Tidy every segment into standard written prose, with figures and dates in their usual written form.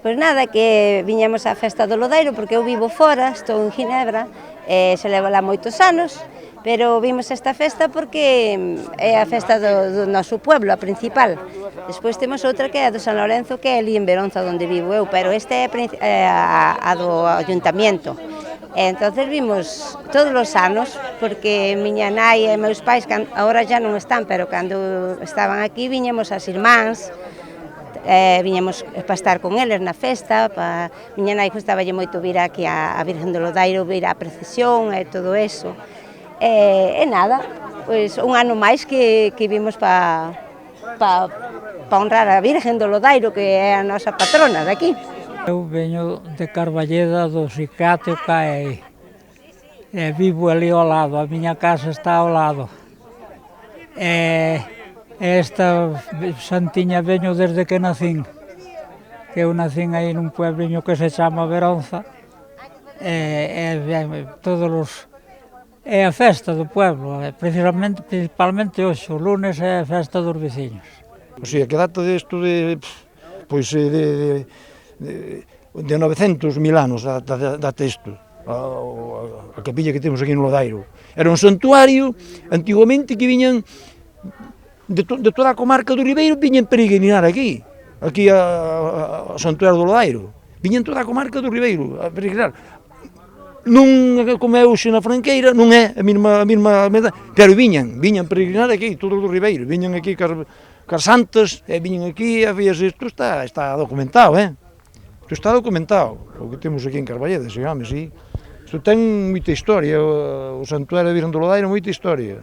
Pois nada, que viñamos á festa do Lodeiro, porque eu vivo fora, estou en Ginebra, se levo lá moitos anos, pero vimos esta festa porque é a festa do noso pueblo, a principal. Despois temos outra que é a do San Lorenzo, que é ali en Beronza, onde vivo eu, pero esta é a do Ayuntamiento. Entonces vimos todos os anos, porque miña nai e meus pais, agora já non están, pero cando estaban aquí viñemos as irmáns, viñemos para estar con eles na festa, miña nai gustaballe moito vir aquí a Virgen do Lodeiro, vir a procesión e todo eso. E nada, pois un ano máis que vimos para honrar a Virgen do Lodeiro, que é a nosa patrona daqui. Eu veño de Carballeda do Sicate o CAE, vivo ali ao lado, a miña casa está ao lado. Esta santiña veño desde que nacín, que eu nacín aí nun puebliño que se chama Beronza, é a festa do pueblo, principalmente hoxe, o lunes é a festa dos veciños. O sea, que data desto de 900 mil anos data isto, a capilla que temos aquí no Lodeiro. Era un santuario, antigamente, que viñan de toda a comarca do Ribeiro, viñan peregrinar aquí ao santuario do Lodeiro. Viñan toda a comarca do Ribeiro a peregrinar. Non como é hoxe na Franqueira, non é a mesma, pero viñan peregrinar aquí, todo do Ribeiro, viñan aquí cas santas, viñan aquí, isto está documentado, Isto está documentado, o que temos aquí en Carballeda, digamos, sí. Isto ten moita historia, o santuario da Virgen do Lodeiro, moita historia.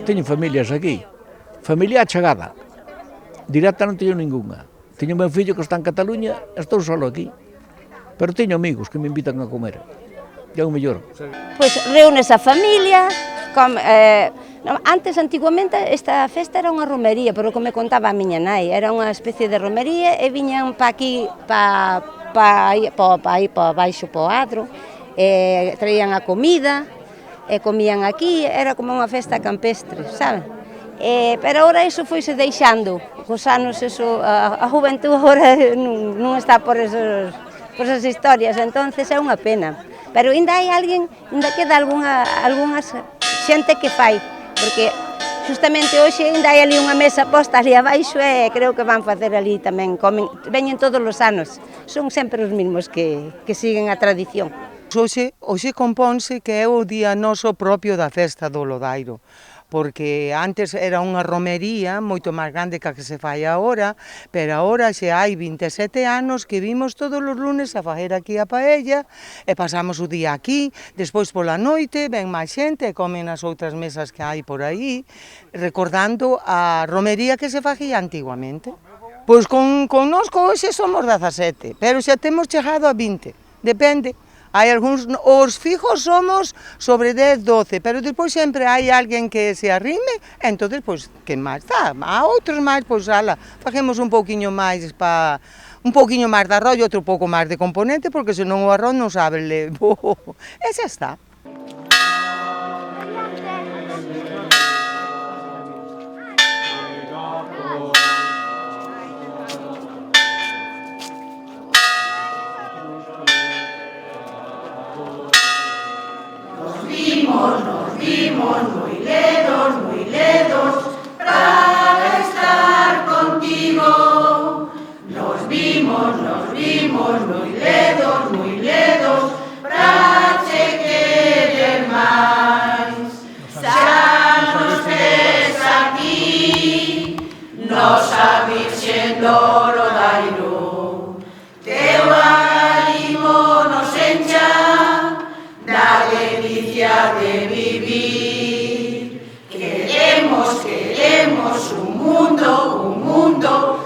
Teño familias aquí, familia achegada, directa non teño ningunha. Teño meu fillo que está en Cataluña, estou solo aquí, pero teño amigos que me invitan a comer, é o mellor. Pois reúnes a familia, antiguamente esta festa era unha romería, pero como me contaba a miña nai, era unha especie de romería e viñan para aquí, para baixo, para o adro, traían a comida, comían aquí, era como unha festa campestre, sabe? Pero agora iso foise deixando, cos anos a juventud agora non está por esas historias, entonces é unha pena. Pero ainda hai alguén, ainda queda algunha xente que fai, porque justamente hoxe ainda hai ali unha mesa posta ali abaixo e creo que van facer ali tamén, veñen todos os anos, son sempre os mesmos que siguen a tradición. Hoxe compónse que é o día noso propio da festa do Lodeiro, porque antes era unha romería moito máis grande que a que se fai agora, pero agora xe hai 27 anos que vimos todos os lunes a facer aquí a paella e pasamos o día aquí, despois pola noite ven máis xente e comen nas outras mesas que hai por aí, recordando a romería que se facía antiguamente. Pois connosco hoxe somos 17, pero xa temos chegado a 20, depende. Hai algúns, os fijos somos sobre 10, 12, pero despois sempre hai alguén que se arrime, entonces, pois, que máis dá? A outros máis, pois, facemos un pouquiño máis de arroz e outro pouco máis de componente, porque senón o arroz non sabe levo. E xa está. Nos vimos muy ledos, para estar contigo. Nos vimos muy ledos, para te querer máis. Xa nos ves aquí, nosa Virxen do Lodeiro, teu ánimo nos encha da delicia de vivir. Queremos un mundo